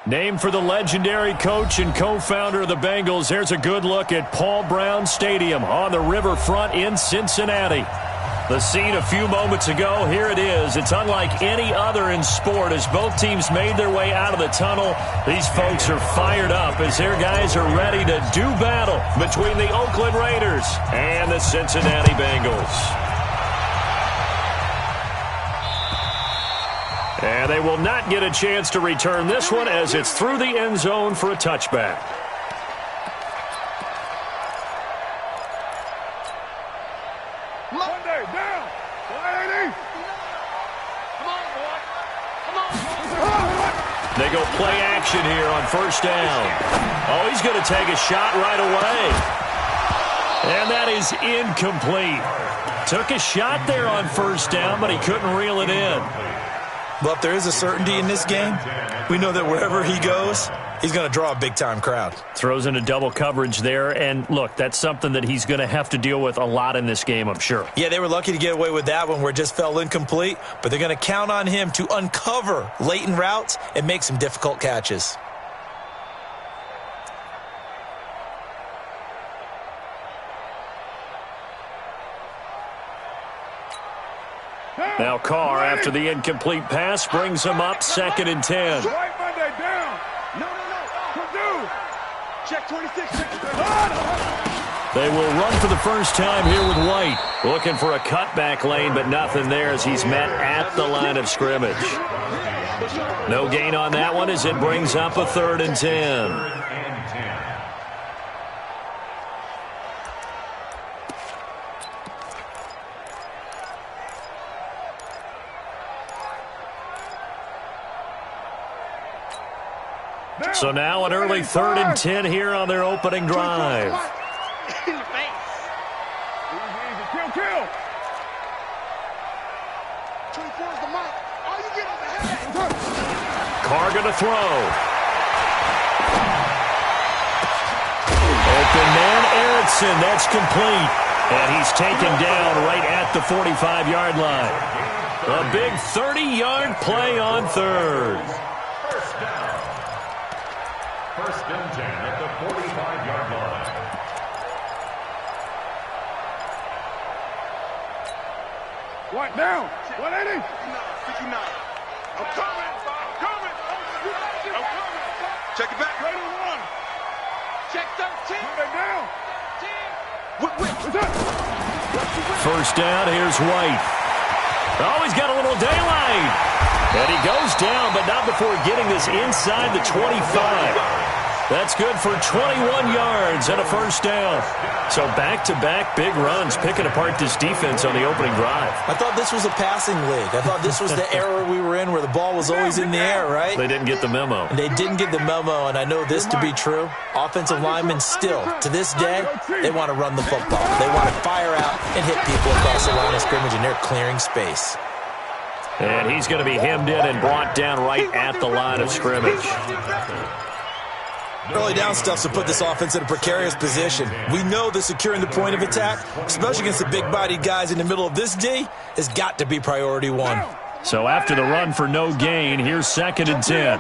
Named for the legendary coach and co-founder of the Bengals, there's a good look at Paul Brown Stadium on the riverfront in Cincinnati. The scene a few moments ago, here it is. It's unlike any other in sport as both teams made their way out of the tunnel. These folks are fired up as their guys are ready to do battle between the Oakland Raiders and the Cincinnati Bengals. And they will not get a chance to return this one as it's through the end zone for a touchback. Monday, down. 180. Come on, boy. They go play action here on first down. Oh, he's going to take a shot right away. And that is incomplete. Took a shot there on first down, but he couldn't reel it in. But if there is a certainty in this game, we know that wherever he goes, he's going to draw a big-time crowd. Throws into double coverage there, and look, that's something that he's going to have to deal with a lot in this game, I'm sure. Yeah, they were lucky to get away with that one where it just fell incomplete, but they're going to count on him to uncover latent routes and make some difficult catches. Now Carr, after the incomplete pass, brings him up 2nd and 10. Right Monday, down. No. Purdue. Check 26. They will run for the first time here with White. Looking for a cutback lane, but nothing there as he's met at the line of scrimmage. No gain on that one as it brings up a 3rd and 10. So now an early 3rd and 10 here on their opening drive. Kill. Carr going to throw. Open man, Erickson. That's complete. And he's taken down right at the 45-yard line. A big 30-yard play on 3rd. First and 10 at the 45-yard line. What now? 180? 59. I'm coming. Check it back. Ready to run. Check 13. Monday down. 13. First down, here's White. Oh, he's got a little daylight. And he goes down, but not before getting this inside the 25. That's good for 21 yards and a first down. So back-to-back big runs picking apart this defense on the opening drive. I thought this was a passing league. I thought this was the era we were in where the ball was always in the air, right? They didn't get the memo. And they didn't get the memo, and I know this to be true. Offensive linemen still, to this day, they want to run the football. They want to fire out and hit people across the line of scrimmage, and they're clearing space. And he's going to be hemmed in and brought down right at the line of scrimmage. Early down stuff to put this offense in a precarious position. We know that securing the point of attack, especially against the big-bodied guys in the middle of this D, has got to be priority one. So after the run for no gain, here's 2nd and 10.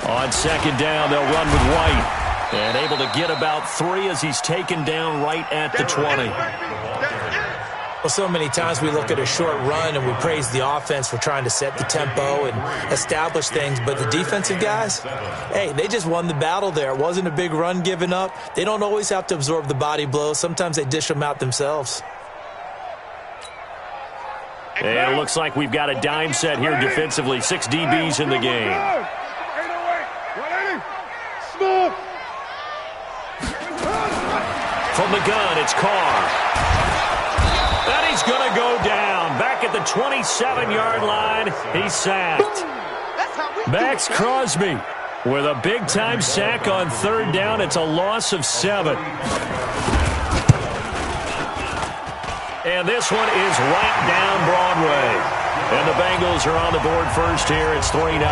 On 2nd down, they'll run with White. And able to get about 3 as he's taken down right at the 20. Well, so many times we look at a short run and we praise the offense for trying to set the tempo and establish things, but the defensive guys, hey, they just won the battle there. It wasn't a big run given up. They don't always have to absorb the body blows. Sometimes they dish them out themselves. And it looks like we've got a dime set here defensively. 6 DBs in the game. From the gun, it's Carr. And he's going to go down. Back at the 27-yard line, he's sacked. Max Crosby with a big-time sack on 3rd down. It's a loss of 7. And this one is right down Broadway. And the Bengals are on the board first here. It's 3-0.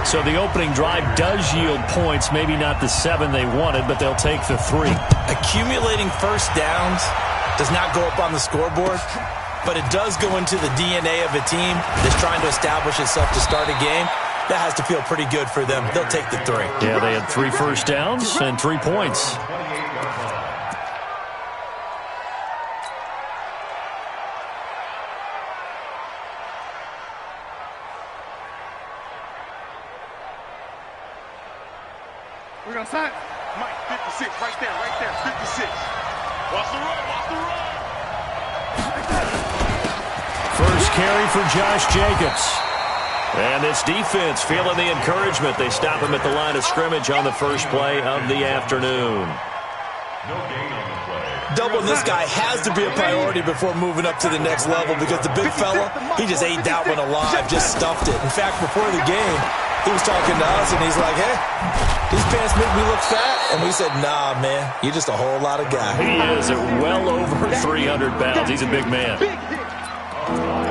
So the opening drive does yield points, maybe not the 7 they wanted, but they'll take the 3. Accumulating first downs does not go up on the scoreboard, but it does go into the DNA of a team that's trying to establish itself to start a game. That has to feel pretty good for them. They'll take the 3. Yeah, they had 3 first downs and 3 points. We're going to sign. Mike, 56, right there, 56. Watch the run, watch the run. First carry for Josh Jacobs. And this defense feeling the encouragement. They stop him at the line of scrimmage on the first play of the afternoon. Doubling this guy has to be a priority before moving up to the next level because the big fella, he just ate that one alive, just stuffed it. In fact, before the game, he was talking to us, and he's like, hey, these pants make me look fat. And we said, nah, man, you're just a whole lot of guy. He is at well over 300 pounds. He's a big man.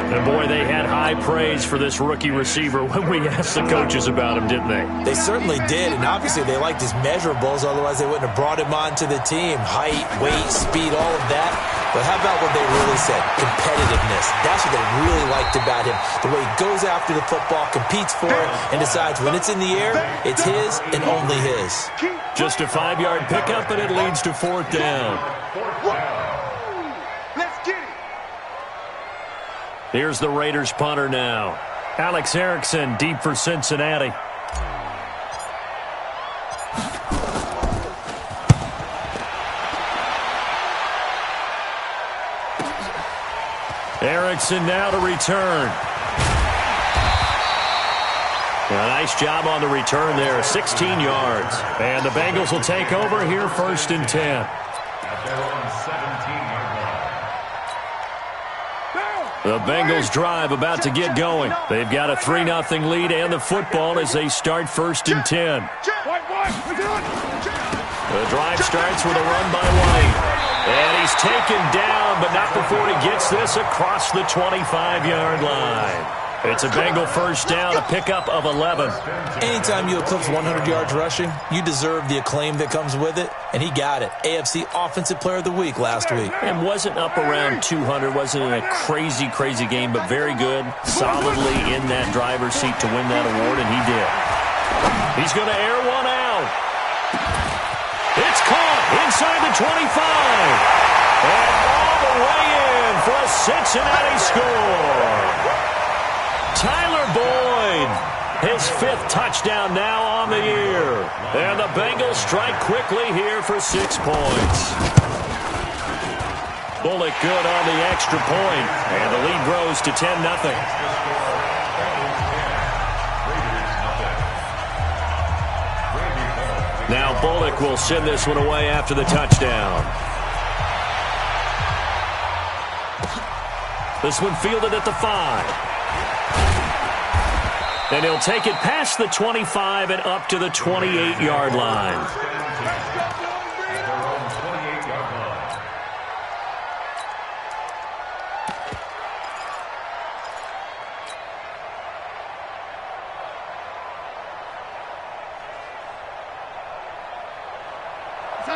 And, boy, they had high praise for this rookie receiver when we asked the coaches about him, didn't they? They certainly did, and obviously they liked his measurables. Otherwise, they wouldn't have brought him onto the team. Height, weight, speed, all of that. But how about what they really said? Competitiveness. That's what they really liked about him. The way he goes after the football, competes for it, and decides when it's in the air, it's his and only his. Just a 5-yard pickup, and it leads to 4th down. Let's get it. Here's the Raiders punter now. Alex Erickson deep for Cincinnati. Erickson now to return. A nice job on the return there, 16 yards. And the Bengals will take over here 1st and 10. The Bengals drive about to get going. They've got a 3-0 lead and the football as they start 1st and 10. The drive starts with a run by White. And he's taken down, but not before he gets this across the 25-yard line. It's a Bengal first down, a pickup of 11. Anytime you eclipse 100 yards rushing, you deserve the acclaim that comes with it, and he got it. AFC Offensive Player of the Week last week. And wasn't up around 200, wasn't in a crazy, crazy game, but very good, solidly in that driver's seat to win that award, and he did. He's going to air one out. It's caught inside the 25. And all the way in for a Cincinnati score. Tyler Boyd, his 5th touchdown now on the year. And the Bengals strike quickly here for 6 points. Bullock good on the extra point, and the lead grows to 10-0. Now Bullock will send this one away after the touchdown. This one fielded at the 5. And he'll take it past the 25 and up to the 28-yard line.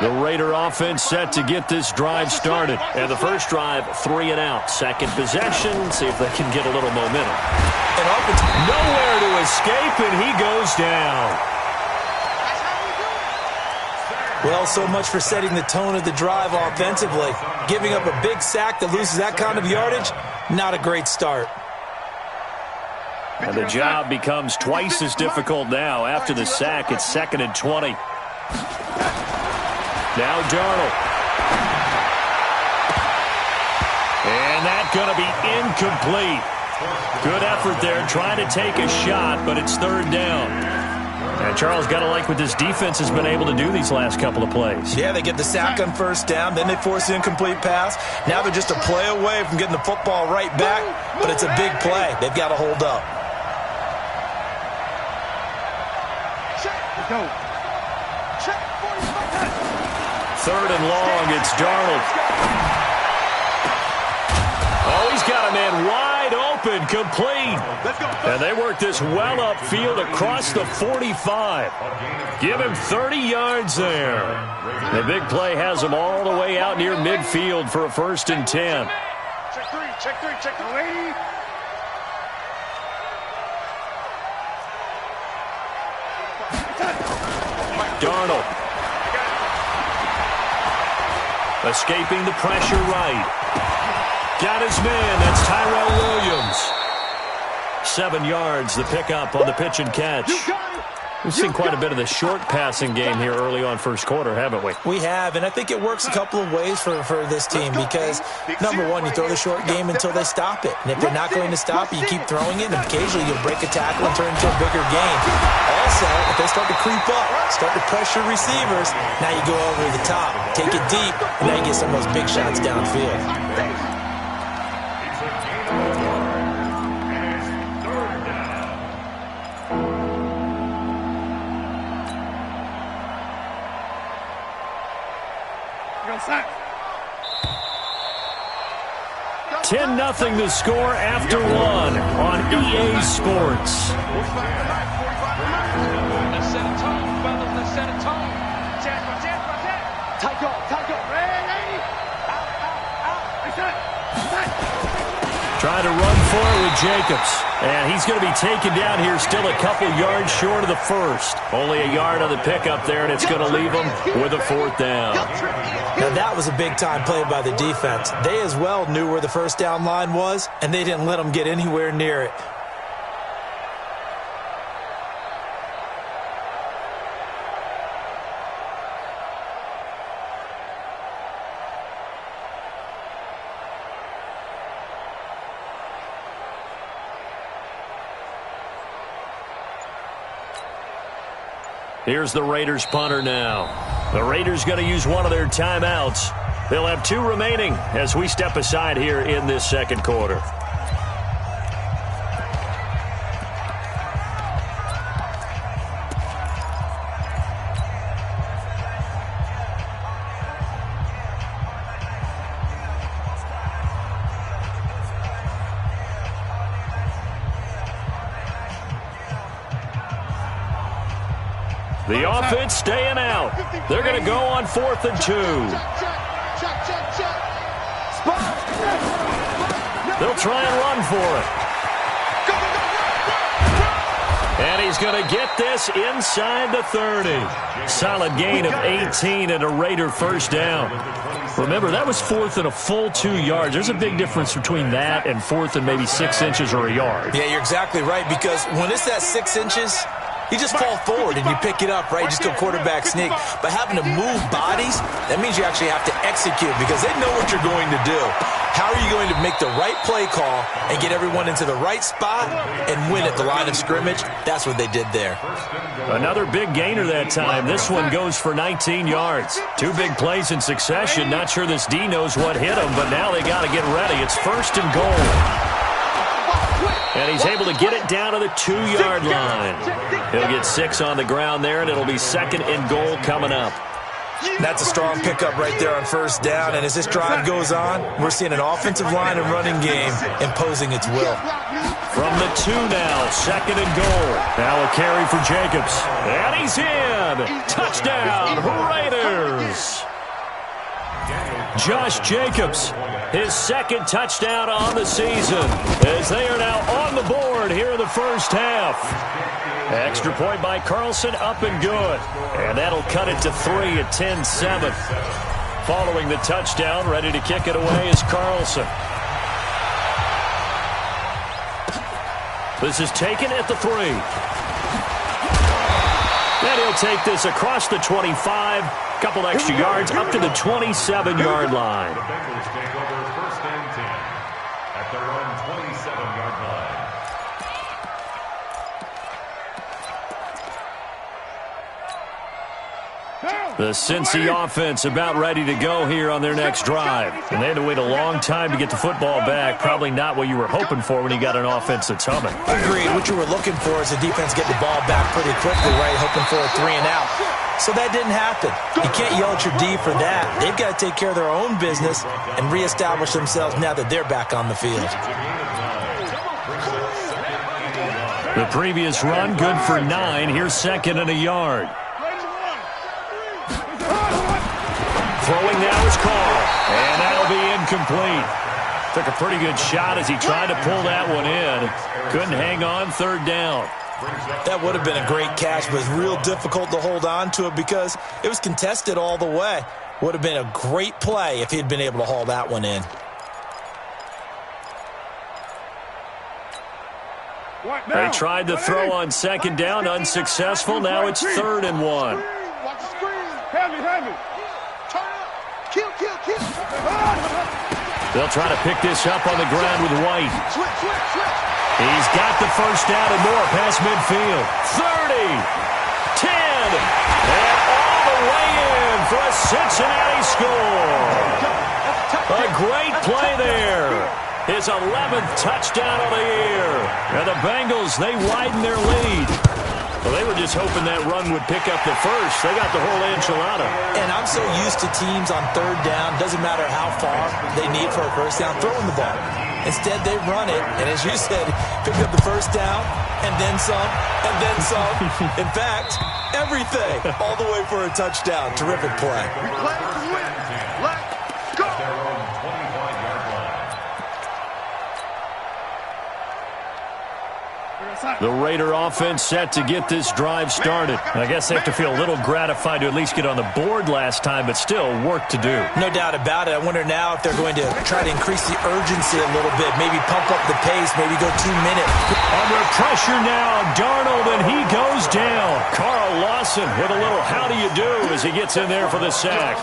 The Raider offense set to get this drive started. And the first drive, 3 and out. Second possession, see if they can get a little momentum. And offense nowhere to escape, and he goes down. Well, so much for setting the tone of the drive offensively. Giving up a big sack that loses that kind of yardage, not a great start. And the job becomes twice as difficult now. After the sack, it's 2nd and 20. Now Darnold. And that's going to be incomplete. Good effort there, trying to take a shot, but it's 3rd down. And Charles, got to like what this defense has been able to do these last couple of plays. Yeah, they get the sack on 1st down, then they force the incomplete pass. Now they're just a play away from getting the football right back, but it's a big play. They've got to hold up. Go. 3rd and long, it's Darnold. and wide open, complete. And they work this well upfield across the 45. Give him 30 yards there. The big play has him all the way out near midfield for a 1st and 10. Check three. Darnold. Escaping the pressure right. Got his man. That's Tyrell Williams. 7 yards, the pickup on the pitch and catch. We've seen quite a bit of the short passing game here early on first quarter, haven't we? We have, and I think it works a couple of ways for this team because, number one, you throw the short game until they stop it. And if they're not going to stop it, you keep throwing it, and occasionally you'll break a tackle and turn it into a bigger game. Also, if they start to creep up, start to pressure receivers, now you go over the top, take it deep, and now you get some of those big shots downfield. Sack. 10-0 the score after 1 on EA Sports. Let's set a tone, fellas. Let's set a tone. Take off. Ready? Out. Trying to run for it with Jacobs. And he's going to be taken down here still a couple yards short of the first. Only a yard on the pickup there, and it's going to leave him with a 4th down. Now, that was a big-time play by the defense. They as well knew where the first down line was, and they didn't let them get anywhere near it. Here's the Raiders punter now. The Raiders going to use one of their timeouts. They'll have 2 remaining as we step aside here in this second quarter. The offense staying out. They're going to go on 4th and 2. They'll try and run for it. And he's going to get this inside the 30. Solid gain of 18 and a Raider 1st down. Remember, that was 4th and a full 2 yards. There's a big difference between that and 4th and maybe 6 inches or a yard. Yeah, you're exactly right, because when it's that 6 inches, you just fall forward and you pick it up, right? You just go quarterback sneak. But having to move bodies, that means you actually have to execute because they know what you're going to do. How are you going to make the right play call and get everyone into the right spot and win at the line of scrimmage? That's what they did there. Another big gainer that time. This one goes for 19 yards. 2 big plays in succession. Not sure this D knows what hit him, but now they got to get ready. It's 1st and goal. And he's able to get it down to the 2-yard line. He'll get 6 on the ground there, and it'll be 2nd and goal coming up. That's a strong pickup right there on 1st down. And as this drive goes on, we're seeing an offensive line and running game imposing its will. From the 2 now, 2nd and goal. Now a carry for Jacobs. And he's in. Touchdown, Raiders. Josh Jacobs, his 2nd touchdown on the season, as they are now on the board here in the first half. Extra point by Carlson, up and good. And that'll cut it to 3 at 10-7. Following the touchdown, ready to kick it away is Carlson. This is taken at the 3. And he'll take this across the 25. Couple extra yards up to the 27-yard line. The Bengals take over 1st and 10 at their own 27-yard line. The Cincy offense about ready to go here on their next drive. And they had to wait a long time to get the football back. Probably not what you were hoping for when you got an offense that's humming. Agreed. What you were looking for is the defense getting the ball back pretty quickly, right? Hoping for a 3 and out. So that didn't happen. You can't yell at your D for that. They've got to take care of their own business and reestablish themselves now that they're back on the field. The previous run, good for 9. Here's second and a yard. Throwing now is called, and that'll be incomplete. Took a pretty good shot as he tried to pull that one in. Couldn't hang on, third down. That would have been a great catch, but it's real difficult to hold on to it because it was contested all the way. Would have been a great play if he'd been able to haul that one in. They tried to throw on second down, unsuccessful. Now it's 3rd and 1. Watch the screen. Hand me. Turn up. Kill. They'll try to pick this up on the ground with White. Switch. He's got the first down and more past midfield. 30, 10, and all the way in for a Cincinnati score. A great play there. His 11th touchdown of the year. And the Bengals, they widen their lead. Well, they were just hoping that run would pick up the first. They got the whole enchilada. And I'm so used to teams on third down, doesn't matter how far they need for a first down, throwing the ball. Instead, they run it, and as you said, pick up the first down, and then some, and then some. In fact, everything, all the way for a touchdown. Terrific play. We play to win. Let's go. Their own 25-yard line. The Raider offense set to get this drive started. I guess they have to feel a little gratified to at least get on the board last time, but still work to do. No doubt about it. I wonder now if they're going to try to increase the urgency a little bit, maybe pump up the pace, maybe go 2 minutes. Under pressure now, Darnold, and he goes down. Carl Lawson with a little how do you do as he gets in there for the sack.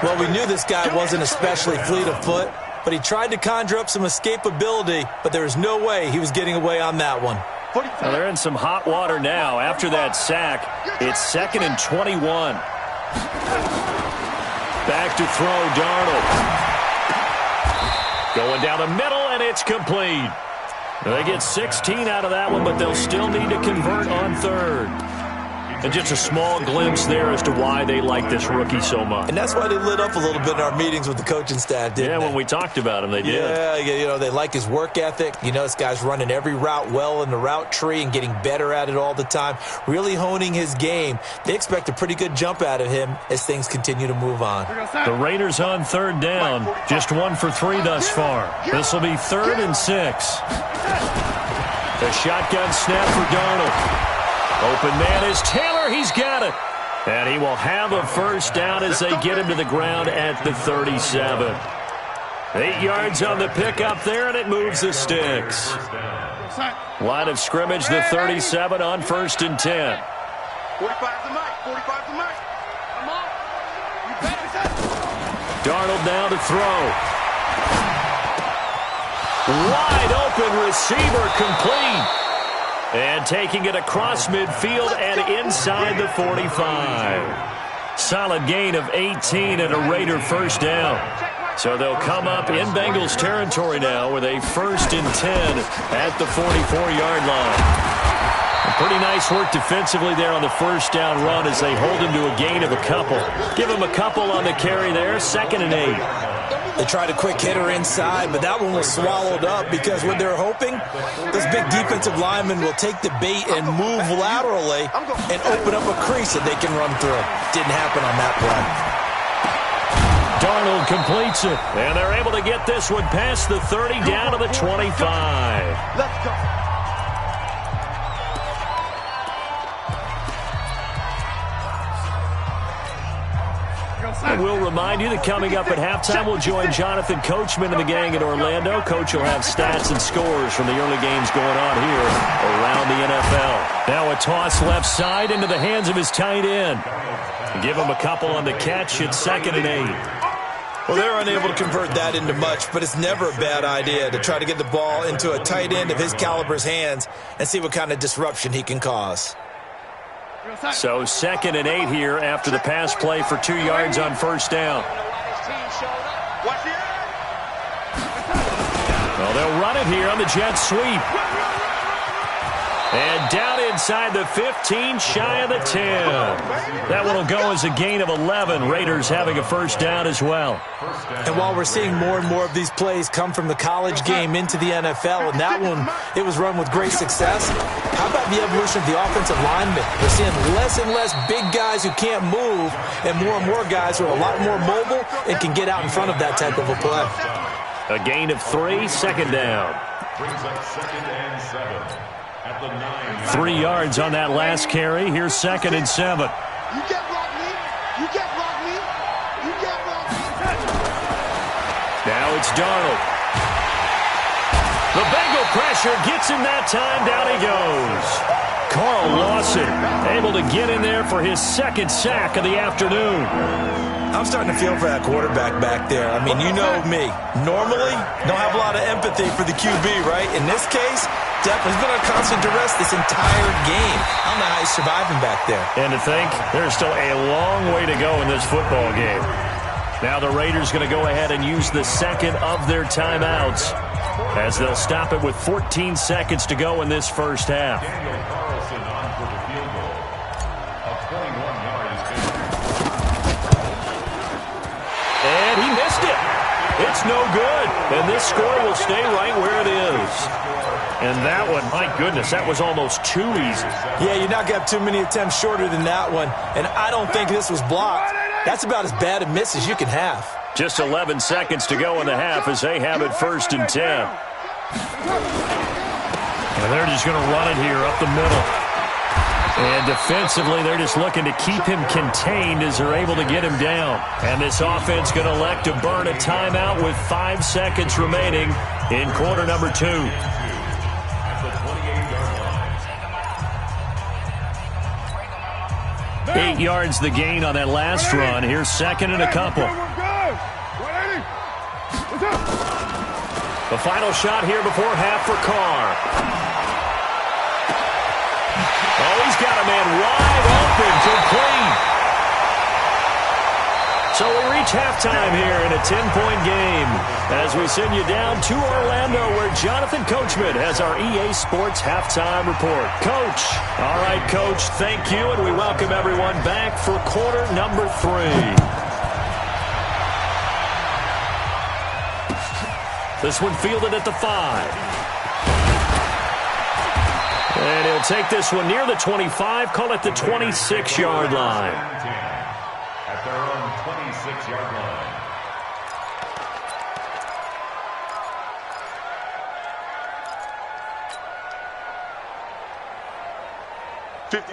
Well, we knew this guy wasn't especially fleet of foot, but he tried to conjure up some escapability, but there was no way he was getting away on that one. Well, they're in some hot water now. After that sack, it's 2nd and 21. Back to throw, Darnold. Going down the middle, and it's complete. They get 16 out of that one, but they'll still need to convert on third. And just a small glimpse there as to why they like this rookie so much. And that's why they lit up a little bit in our meetings with the coaching staff, didn't they? Yeah, when we talked about him, they did. Yeah, you know, they like his work ethic. You know, this guy's running every route well in the route tree and getting better at it all the time, really honing his game. They expect a pretty good jump out of him as things continue to move on. The Raiders on third down, just 1 for 3 thus far. This will be 3rd and 6. The shotgun snap for Darnold. Open man is Taylor. He's got it. And he will have a first down as they get him to the ground at the 37. 8 yards on the pickup there, and it moves the sticks. Line of scrimmage, the 37 on 1st and 10. 45 to Mike. 45 to Mike. Come on. You better. Darnold now to throw. Wide open receiver, complete. And taking it across midfield and inside the 45. Solid gain of 18 and a Raider first down. So they'll come up in Bengals territory now with a 1st and 10 at the 44-yard line. Pretty nice work defensively there on the first down run as they hold him to a gain of a couple. Give him a couple on the carry there, 2nd and 8. They tried a quick hitter inside, but that one was swallowed up because what they're hoping, those big defensive linemen will take the bait and move laterally and open up a crease that they can run through. Didn't happen on that play. Darnold completes it, and they're able to get this one past the 30 down to the 25. Let's go. And we'll remind you that coming up at halftime, we'll join Jonathan Coachman and the gang in Orlando. Coach will have stats and scores from the early games going on here around the NFL. Now a toss left side into the hands of his tight end. Give him a couple on the catch. It's 2nd and 8. Well, they're unable to convert that into much, but it's never a bad idea to try to get the ball into a tight end of his caliber's hands and see what kind of disruption he can cause. So 2nd and 8 here after the pass play for 2 yards on first down. Well, they'll run it here on the jet sweep. And down inside the 15, shy of the 10. That one will go as a gain of 11. Raiders having a first down as well. And while we're seeing more and more of these plays come from the college game into the NFL, and that one, it was run with great success, how about the evolution of the offensive linemen? We're seeing less and less big guys who can't move and more guys who are a lot more mobile and can get out in front of that type of a play. A gain of 3, second down. Brings up 2nd and 7 at the 9. 3 yards on that last carry. Here's 2nd and 7. You get block me. You get block me. You get block me. Now it's Darnold. The Bengal pressure gets him that time. Down he goes. Carl Lawson able to get in there for his 2nd sack of the afternoon. I'm starting to feel for that quarterback back there. I mean, you know me. Normally, don't have a lot of empathy for the QB, right? In this case, definitely he's been on constant duress this entire game. I don't know how he's surviving back there. And to think, there's still a long way to go in this football game. Now the Raiders going to go ahead and use the second of their timeouts as they'll stop it with 14 seconds to go in this first half. Daniel Carlson on for the field goal. A 21-yard is good. And he missed it. It's no good. And this score will stay right where it is. And that one, my goodness, that was almost too easy. Yeah, you're not going to have too many attempts shorter than that one. And I don't think this was blocked. That's about as bad a miss as you can have. Just 11 seconds to go in the half as they have it 1st and 10. And they're just going to run it here up the middle. And defensively, they're just looking to keep him contained as they're able to get him down. And this offense going to elect to burn a timeout with 5 seconds remaining in quarter number 2. At the 28-yard line. 8 yards the gain on that last run. Here's 2nd and a couple. The final shot here before half for Carr. Oh, he's got a man wide open, complete. So we reach halftime here in a 10-point game as we send you down to Orlando where Jonathan Coachman has our EA Sports halftime report. Coach. All right, Coach, thank you, and we welcome everyone back for quarter number 3. This one fielded at the 5. And he'll take this one near the 25, call it the 26-yard line. At their own 26-yard line.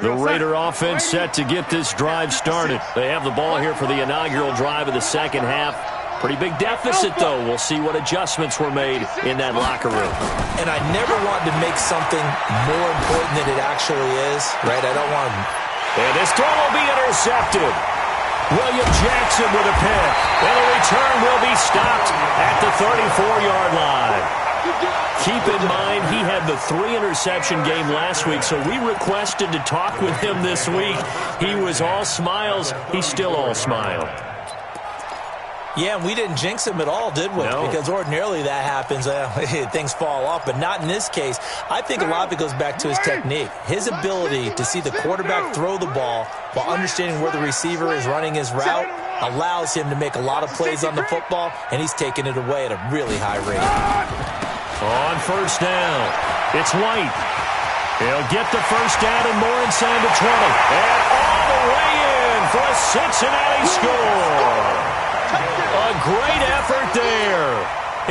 The Raider offense set to get this drive started. They have the ball here for the inaugural drive of the second half. Pretty big deficit, though. We'll see what adjustments were made in that locker room. And I never want to make something more important than it actually is, right? I don't want to. And this throw will be intercepted. William Jackson with a pick. And the return will be stopped at the 34-yard line. Keep in mind, he had the 3-interception game last week, so we requested to talk with him this week. He was all smiles. He's still all smile. Yeah, and we didn't jinx him at all, did we? No. Because ordinarily that happens. Things fall off, but not in this case. I think a lot of it goes back to his technique. His ability to see the quarterback throw the ball while understanding where the receiver is running his route allows him to make a lot of plays on the football, and he's taking it away at a really high rate. On first down, it's White. He'll get the first down and more inside the 20. And all the way in for a Cincinnati score. A great effort there.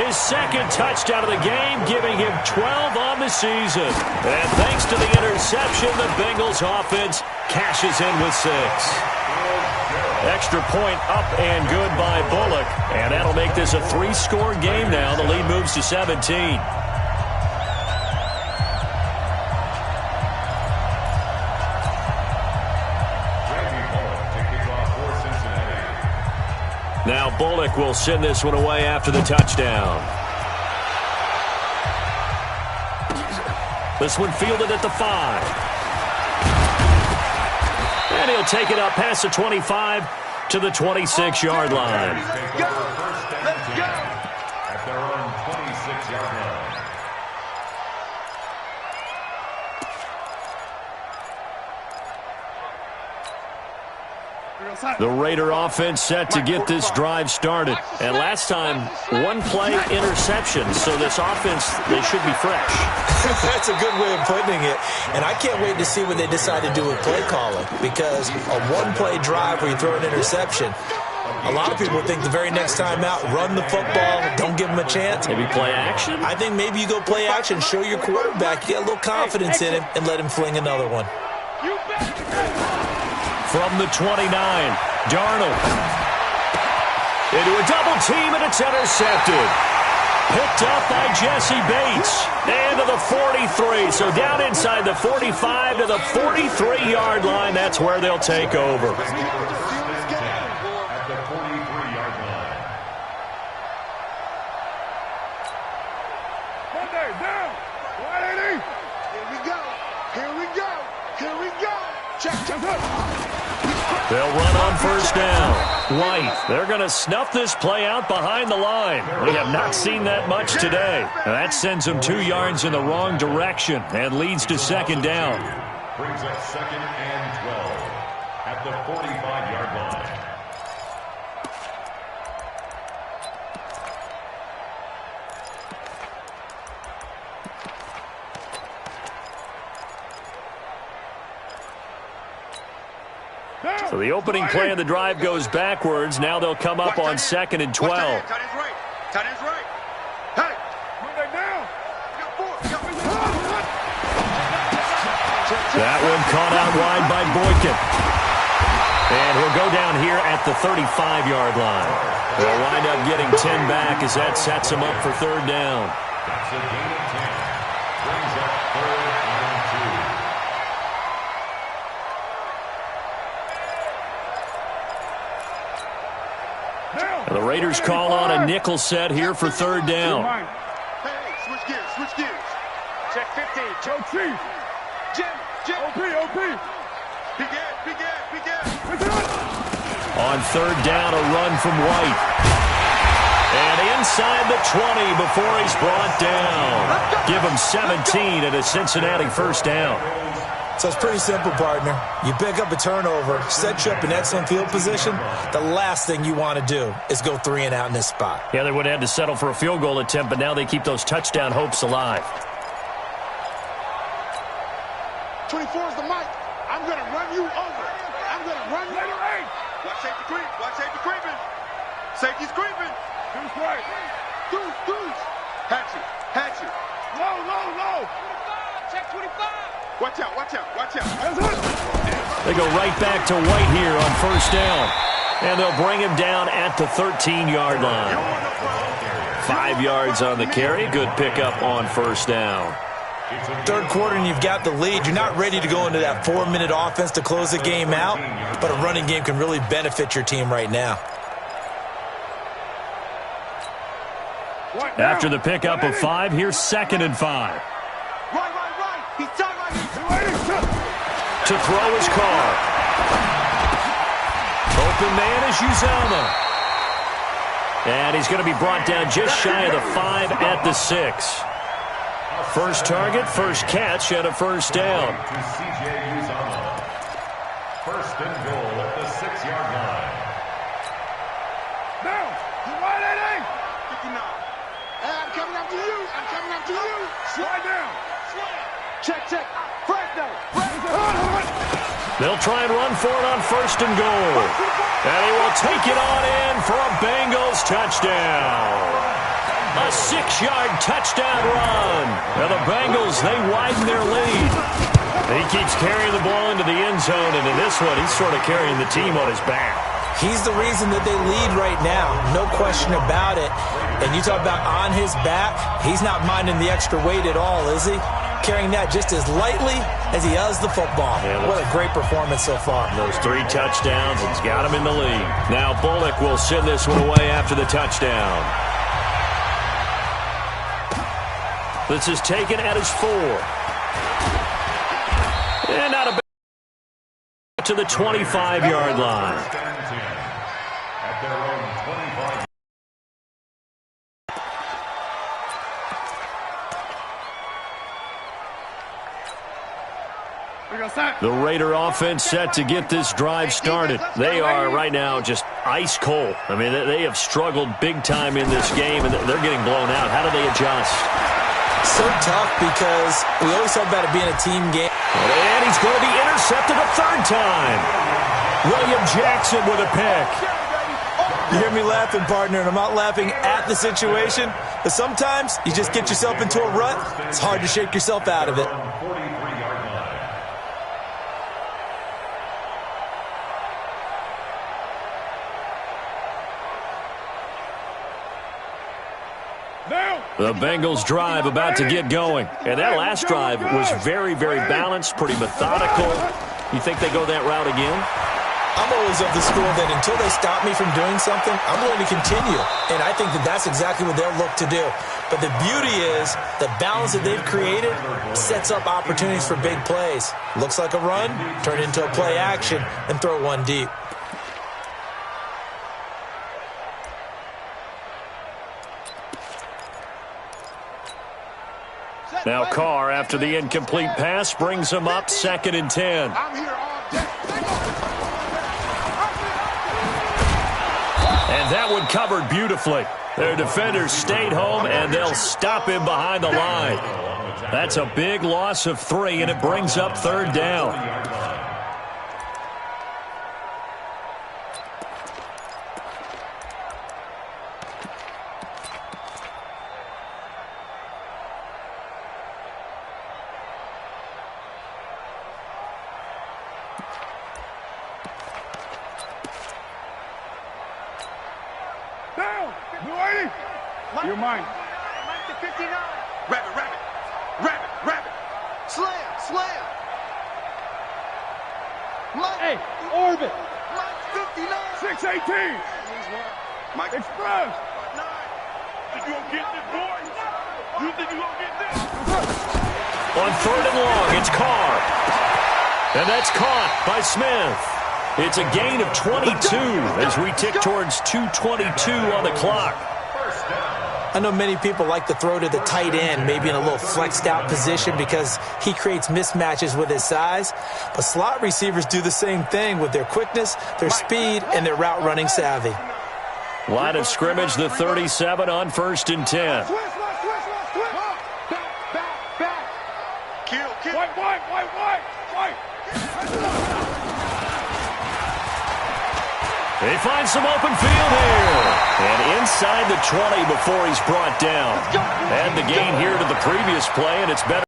His 2nd touchdown of the game, giving him 12 on the season. And thanks to the interception, the Bengals offense cashes in with 6. Extra point up and good by Bullock. And that'll make this a 3-score game now. The lead moves to 17. Now Bullock will send this one away after the touchdown. This one fielded at the 5. And he'll take it up past the 25 to the 26-yard line. Let's go. At their own 26-yard line. The Raider offense set to get this drive started. And last time, one play interception. So this offense, they should be fresh. That's a good way of putting it. And I can't wait to see what they decide to do with play calling. Because a one-play drive where you throw an interception, a lot of people think the very next time out, run the football, don't give them a chance. Maybe play action? I think maybe you go play action, show your quarterback, you get a little confidence in him, and let him fling another one. From the 29, Darnold. Into a double team, and it's intercepted. Picked up by Jesse Bates. And to the 43. So down inside the 45 to the 43-yard line. That's where they'll take over. They'll run on first down. White, they're going to snuff this play out behind the line. We have not seen that much today. And that sends them 2 yards in the wrong direction and leads to second down. Brings up second and 12 at the 45-yard line. So the opening play of the drive goes backwards. Now they'll come up on second and 12. Tight end's right. Tight end's right. Hey. Move that down. That one caught out wide by Boykin. And he'll go down here at the 35-yard line. They'll wind up getting 10 back as that sets him up for third down. That's a gain of 10. Brings up third and 2. And the Raiders call on a nickel set here for third down. Hey, switch gears, switch gears. Check 15. Joe Chief. Jim. OP. Big ass. On third down, a run from White. And inside the 20 before he's brought down. Give him 17 at a Cincinnati first down. So it's pretty simple, partner. You pick up a turnover, set you up in excellent field position. The last thing you want to do is go 3 and out in this spot. Yeah, they would have had to settle for a field goal attempt, but now they keep those touchdown hopes alive. 24 is the mic. I'm going to run you over. I'm going to run you over. Watch safety creep. Watch safety creeping. Safety's creeping. Deuce right. Deuce. Hatchet. Low. Check 25. Watch out. They go right back to White here on first down. And they'll bring him down at the 13-yard line. 5 yards on the carry. Good pickup on first down. Third quarter and you've got the lead. You're not ready to go into that 4-minute offense to close the game out, but a running game can really benefit your team right now. After the pickup of 5, here's second and 5. Right. He's tight right here. To throw his car. Open man is Uzama. And he's going to be brought down just shy of the 5 at the 6. First target, first catch, and a first down. To C.J. Uzama. First and goal at the 6-yard line. Now, you right at 59. Hey, I'm coming up to you. Slide down. Check. Frank now. They'll try and run for it on first and goal. And he will take it on in for a Bengals touchdown. A 6-yard touchdown run. Now the Bengals, they widen their lead. He keeps carrying the ball into the end zone, and in this one, he's sort of carrying the team on his back. He's the reason that they lead right now. No question about it. And you talk about on his back, he's not minding the extra weight at all, is he? Carrying that just as lightly as he does the football. Yeah, what a great performance so far. Those 3 touchdowns, it's got him in the lead. Now Bullock will send this one away after the touchdown. This is taken at his 4. And out of to the 25-yard line. At their own 25. The Raider offense set to get this drive started. They are right now just ice cold. I mean, they have struggled big time in this game, and they're getting blown out. How do they adjust? So tough because we always talk about it being a team game. And he's going to be intercepted a third time. William Jackson with a pick. You hear me laughing, partner, and I'm not laughing at the situation, but sometimes you just get yourself into a rut. It's hard to shake yourself out of it. The Bengals drive about to get going. And that last drive was very, very balanced, pretty methodical. You think they go that route again? I'm always of the school that until they stop me from doing something, I'm going to continue. And I think that that's exactly what they'll look to do. But the beauty is the balance that they've created sets up opportunities for big plays. Looks like a run, turn into a play action, and throw one deep. Now Carr, after the incomplete pass, brings him up 2nd and 10. And that one covered beautifully. Their defenders stayed home, and they'll stop him behind the line. That's a big loss of 3, and it brings up 3rd down. You're mine. Mike to 59. Rabbit. Slam. Mike. Hey, orbit. Mike 59. 618. Mike Express. 9. Think you gonna get this, boy? You think you gonna get this? On 3rd and long, it's Carr. And that's caught by Smith. It's a gain of 22 as we tick towards 2:22 on the clock. I know many people like to throw to the tight end, maybe in a little flexed out position because he creates mismatches with his size. But slot receivers do the same thing with their quickness, their speed, and their route running savvy. Line of scrimmage, the 37 on 1st and 10. Kill. White. They find some open field here. And inside the 20 before he's brought down. And the gain here to the previous play, and it's better.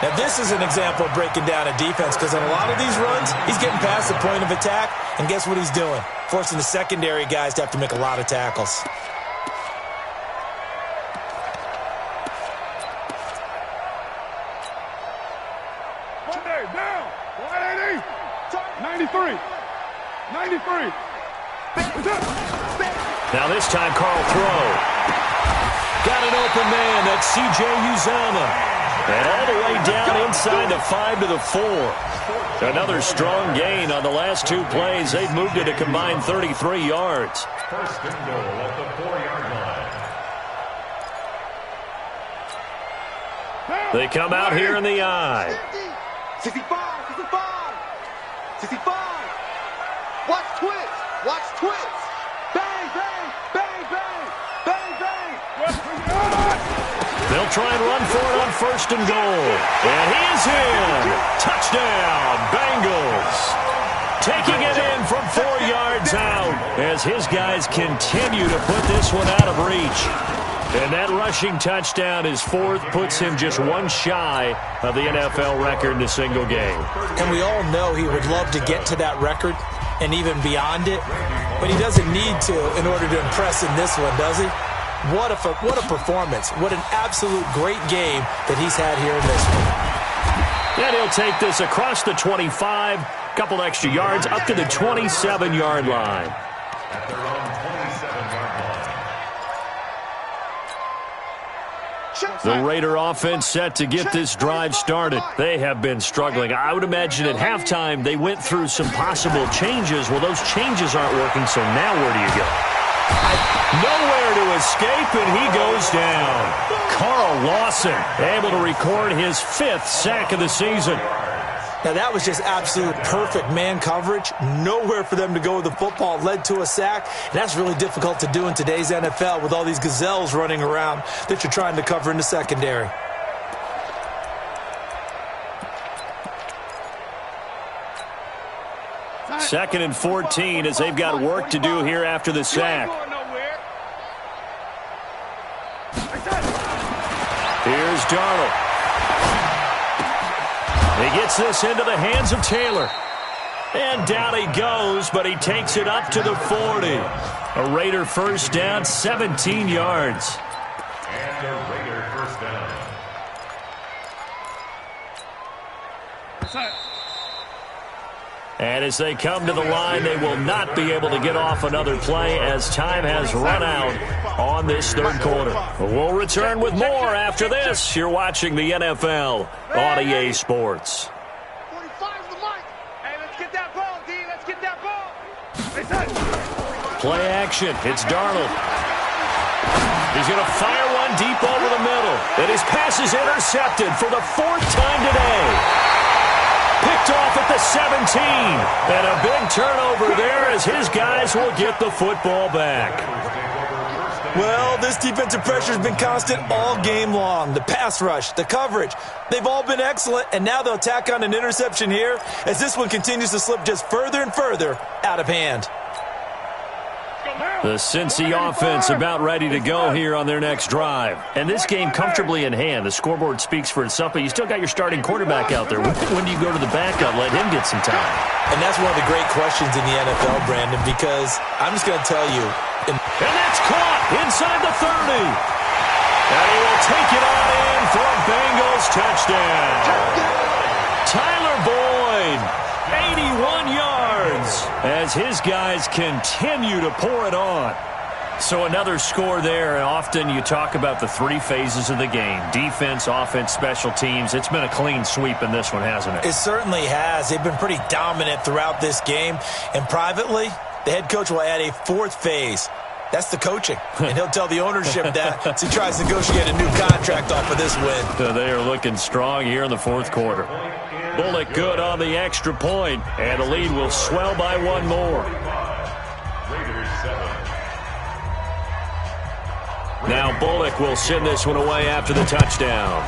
Now, this is an example of breaking down a defense because on a lot of these runs, he's getting past the point of attack, and guess what he's doing? Forcing the secondary guys to have to make a lot of tackles. Monday, down. 180. 93. Now this time, Carl throw. Got an open man. That's C.J. Uzomah. And all the way down inside the 5 to the 4. Another strong gain on the last 2 plays. They've moved it a combined 33 yards. 1st and goal at the 4-yard line. They come out here in the eye. 65. Watch twist. Bang. They'll try and run for it on 1st and goal. And he is in. Touchdown, Bengals. Taking it in from 4 yards out as his guys continue to put this one out of reach. And that rushing touchdown, his 4th, puts him just 1 shy of the NFL record in a single game. And we all know he would love to get to that record and even beyond it, but he doesn't need to in order to impress in this one, does he? What a performance. What an absolute great game that he's had here in this one. And he'll take this across the 25, couple extra yards, up to the 27-yard line. At their own 27-yard line. The Raider offense set to get this drive started. They have been struggling. I would imagine at halftime they went through some possible changes. Well, those changes aren't working, so now where do you go? Nowhere to escape, and he goes down. Carl Lawson able to record his 5th sack of the season. Now, that was just absolute perfect man coverage. Nowhere for them to go with the football. Led to a sack, and that's really difficult to do in today's NFL with all these gazelles running around that you're trying to cover in the secondary. Second and 14 as they've got work to do here after the sack. Here's Darnold. He gets this into the hands of Taylor. And down he goes, but he takes it up to the 40. A Raider first down, 17 yards. And a Raider first down. And as they come to the line, they will not be able to get off another play as time has run out on this third quarter. We'll return with more after this. You're watching the NFL on EA Sports. 45's the mic. Hey, let's get that ball, D. Let's get that ball. Play action. It's Darnold. He's going to fire one deep over the middle. And his pass is intercepted for the 4th time today. Picked off at the 17. And a big turnover there as his guys will get the football back. Well, this defensive pressure has been constant all game long. The pass rush, the coverage, they've all been excellent, and now they'll tack on an interception here as this one continues to slip just further and further out of hand. The Cincy offense about ready to go here on their next drive. And this game comfortably in hand. The scoreboard speaks for itself, but you still got your starting quarterback out there. When do you go to the backup, let him get some time? And that's one of the great questions in the NFL, Brandon, because I'm just going to tell you. And that's caught inside the 30. And he will take it on in for a Bengals touchdown. Tyler Boyd. 81 yards as his guys continue to pour it on. So another score there. Often you talk about the 3 phases of the game. Defense, offense, special teams. It's been a clean sweep in this one, hasn't it? It certainly has. They've been pretty dominant throughout this game. And privately, the head coach will add a 4th phase. That's the coaching. And he'll tell the ownership that as he tries to negotiate a new contract off of this win. They are looking strong here in the 4th quarter. Bullock good on the extra point, and the lead will swell by 1 more. Raiders 7. Now Bullock will send this one away after the touchdown.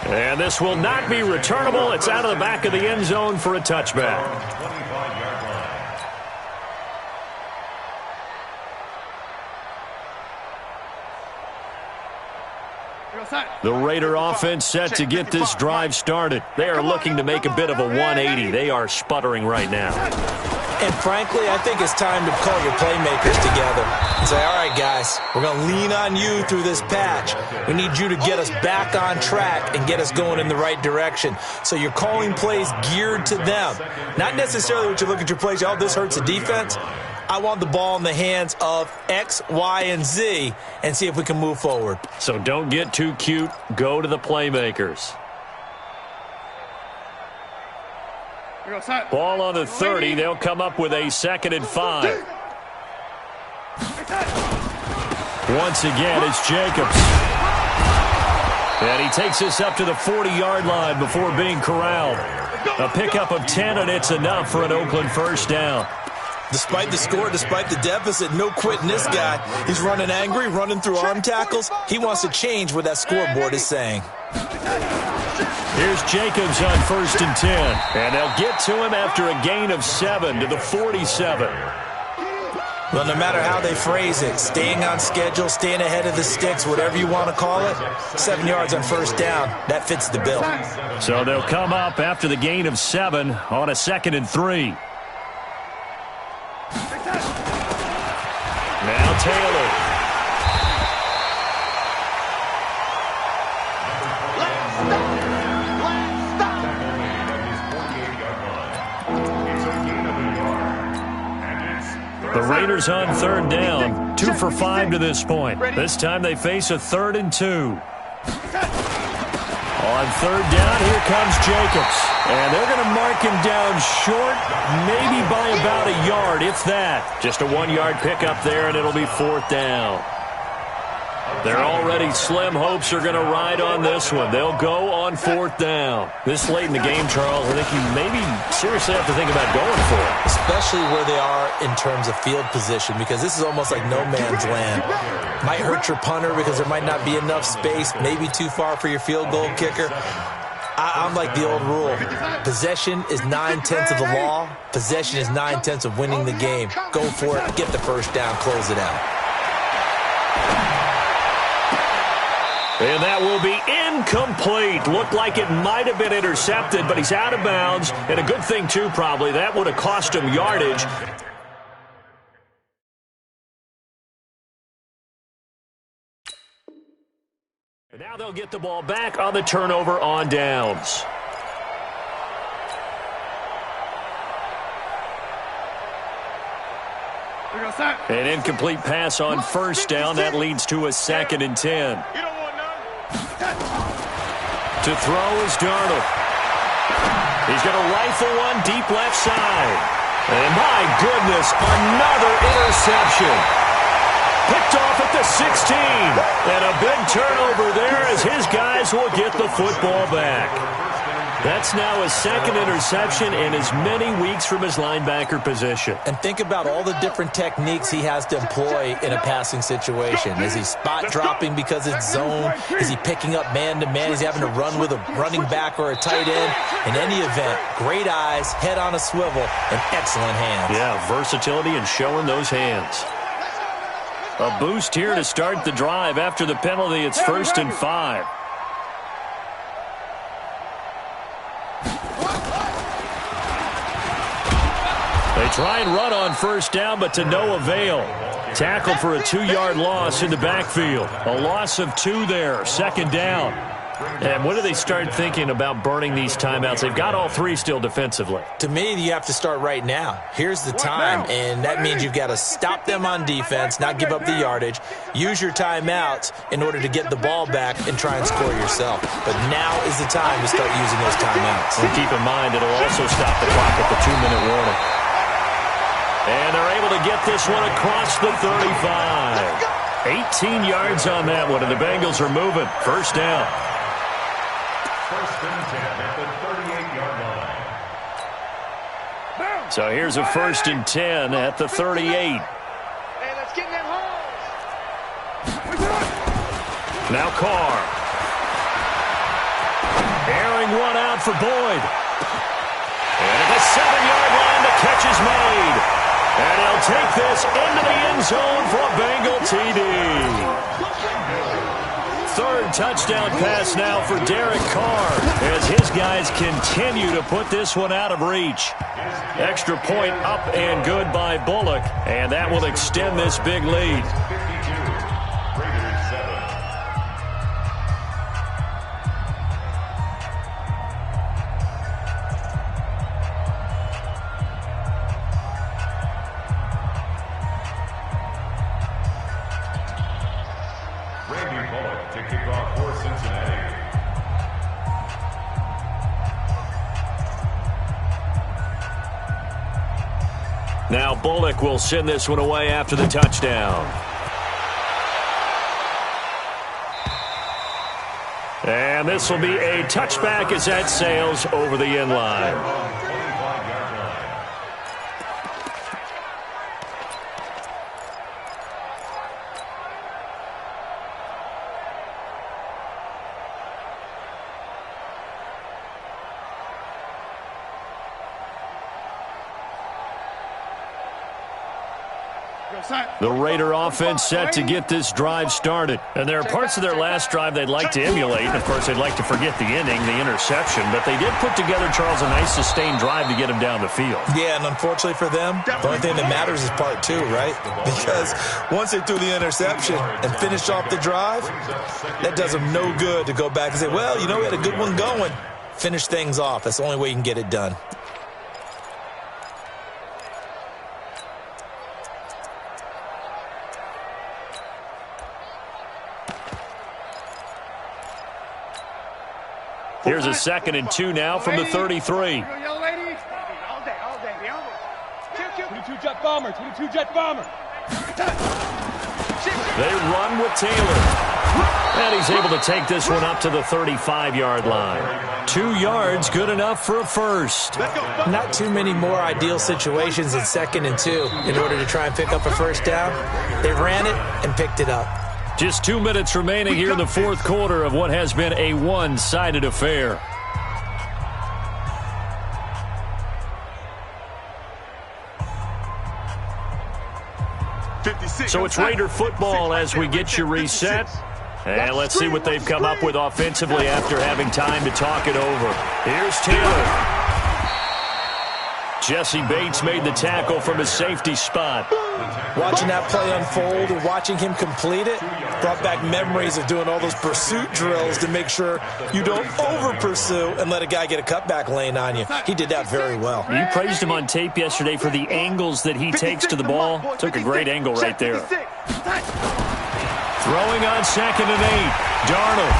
And this will not be returnable. It's out of the back of the end zone for a touchback. 25-yard line. The Raider offense set to get this drive started. They are looking to make a bit of a 180. They are sputtering right now. And frankly, I think it's time to call your playmakers together and say, all right, guys, we're going to lean on you through this patch. We need you to get us back on track and get us going in the right direction. So you're calling plays geared to them. Not necessarily what you look at your plays, oh, this hurts the defense. I want the ball in the hands of X, Y, and Z and see if we can move forward. So don't get too cute. Go to the playmakers. Ball on the 30. They'll come up with a 2nd and 5. Once again, it's Jacobs. And he takes this up to the 40-yard line before being corralled. A pickup of 10, and it's enough for an Oakland first down. Despite the score, despite the deficit, no quitting this guy. He's running angry, running through arm tackles. He wants to change what that scoreboard is saying. Here's Jacobs on 1st and 10. And they'll get to him after a gain of 7 to the 47. Well, no matter how they phrase it, staying on schedule, staying ahead of the sticks, whatever you want to call it, 7 yards on 1st down, that fits the bill. So they'll come up after the gain of 7 on a 2nd and 3. Now Taylor. The Raiders on 3rd down, 2 for 5 to this point. This time they face a 3rd and 2. On 3rd down, here comes Jacobs. And they're going to mark him down short, maybe by about a yard, if that. Just a 1-yard pickup there, and it'll be 4th down. They're already slim hopes are going to ride on this one. They'll go on 4th down. This late in the game, Charles, I think you maybe seriously have to think about going for it. Especially where they are in terms of field position, because this is almost like no man's land. Might hurt your punter because there might not be enough space, maybe too far for your field goal kicker. I'm like the old rule. Possession is 9/10 of the law. Possession is 9/10 of winning the game. Go for it. Get the first down. Close it out. And that will be incomplete. Looked like it might have been intercepted, but he's out of bounds. And a good thing, too, probably. That would have cost him yardage. And now they'll get the ball back on the turnover on downs. An incomplete pass on first down. That leads to a 2nd and 10. To throw is Darnold. He's going to rifle one deep left side. And my goodness, another interception. Picked off at the 16. And a big turnover there as his guys will get the football back. That's now his 2nd interception in as many weeks from his linebacker position. And think about all the different techniques he has to employ in a passing situation. Is he spot dropping because it's zone? Is he picking up man-to-man? Is he having to run with a running back or a tight end? In any event, great eyes, head on a swivel, and excellent hands. Yeah, versatility and showing those hands. A boost here to start the drive. After the penalty, it's 1st and 5. They try and run on first down, but to no avail. Tackled for a 2-yard loss in the backfield. A loss of 2 there, 2nd down. And when do they start thinking about burning these timeouts? They've got all 3 still defensively. To me, you have to start right now. Here's the time, and that means you've got to stop them on defense, not give up the yardage, use your timeouts in order to get the ball back and try and score yourself. But now is the time to start using those timeouts. And keep in mind, it'll also stop the clock at the 2-minute warning. And they're able to get this one across the 35. 18 yards on that one, and the Bengals are moving. First down. 1st and 10 at the 38-yard line. So here's a 1st and 10 at the 38. Hey, let's get in that hole. Now Carr. Airing one out for Boyd. And at the 7-yard line, the catch is made. And he'll take this into the end zone for a Bengal TD. 3rd touchdown pass now for Derek Carr as his guys continue to put this one out of reach. Extra point up and good by Bullock, and that will extend this big lead. 52, Raiders 7. To kick off for Cincinnati. Now Bullock will send this one away after the touchdown. And this will be a touchback as that sails over the end line. The Raider offense set to get this drive started. And there are parts of their last drive they'd like to emulate. And, of course, they'd like to forget the inning, the interception. But they did put together, Charles, a nice sustained drive to get him down the field. Yeah, and unfortunately for them, the only thing that matters is part 2, right? Because once they threw the interception and finished off the drive, that does them no good to go back and say, well, you know, we had a good one going. Finish things off. That's the only way you can get it done. Here's a 2nd and 2 now from the 33. All day. 22 jet bomber, 22 jet bomber. They run with Taylor. And he's able to take this one up to the 35-yard line. 2 yards, good enough for a first. Not too many more ideal situations in 2nd and 2 in order to try and pick up a first down. They ran it and picked it up. Just 2 minutes remaining here in the fourth quarter of what has been a one-sided affair. So it's Raider football as we get you reset. And let's see what they've come up with offensively after having time to talk it over. Here's Taylor. Jesse Bates made the tackle from his safety spot. Watching that play unfold and watching him complete it brought back memories of doing all those pursuit drills to make sure you don't over-pursue and let a guy get a cutback lane on you. He did that very well. You praised him on tape yesterday for the angles that he takes to the ball. Took a great angle right there. Throwing on 2nd and 8. Darnold.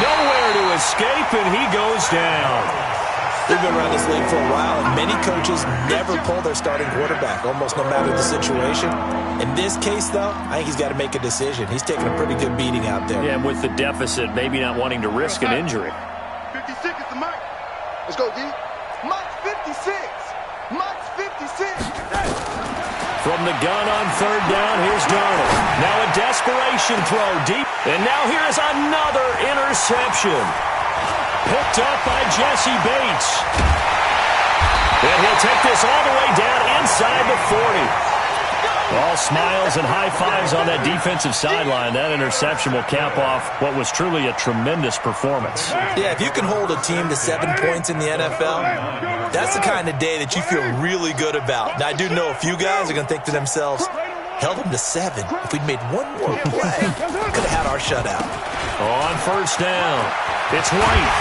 Nowhere to escape, and he goes down. We've been around this league for a while, and many coaches never pull their starting quarterback, almost no matter the situation. In this case, though, I think he's got to make a decision. He's taking a pretty good beating out there. Yeah, and with the deficit, maybe not wanting to risk an injury. 56 is the mic. Let's go, D. Mike's 56. Mike's 56. From the gun on 3rd down, here's Darnold. Now a desperation throw deep. And now here is another interception. Picked up by Jesse Bates. And he'll take this all the way down inside the 40. All smiles and high fives on that defensive sideline. That interception will cap off what was truly a tremendous performance. Yeah, if you can hold a team to 7 points in the NFL, that's the kind of day that you feel really good about. Now, I do know a few guys are going to think to themselves, held them to 7. If we'd made one more play, could have had our shutout. On 1st down, it's White.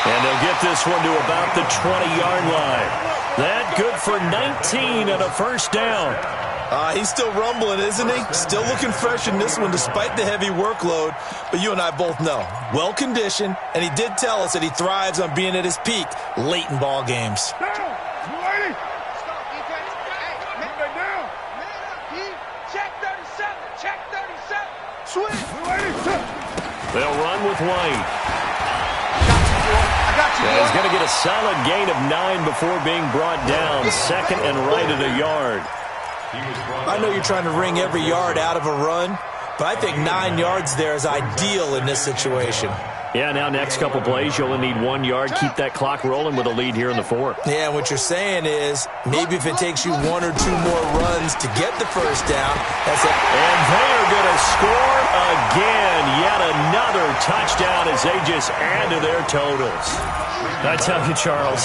And they'll get this one to about the 20-yard line. That good for 19 and a 1st down. He's still rumbling, isn't he? Still looking fresh in this one despite the heavy workload. But you and I both know, well-conditioned, and he did tell us that he thrives on being at his peak late in ball games. They'll run with White. Yeah, he's going to get a solid gain of 9 before being brought down. 2nd and right at a yard. I know you're trying to wring every yard out of a run, but I think 9 yards there is ideal in this situation. Yeah, now next couple plays, you only need 1 yard. Keep that clock rolling with a lead here in the 4th. Yeah, what you're saying is maybe if it takes you 1 or 2 more runs to get the 1st down, that's it. And they are going to score again. Yet another touchdown as they just add to their totals. I tell you, Charles,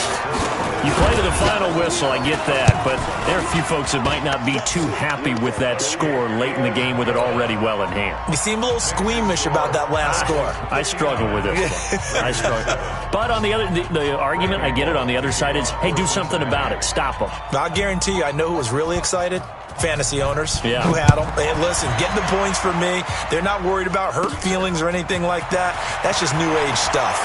you play to the final whistle, I get that, but there are a few folks that might not be too happy with that score late in the game with it already well in hand. You seem a little squeamish about that last score. I struggle with it. I struggle. But on the other, the argument, I get it, on the other side is, hey, do something about it. Stop them. I guarantee you, I know who was really excited. Fantasy owners who had them. And listen, getting the points for me, they're not worried about hurt feelings or anything like that. That's just new age stuff.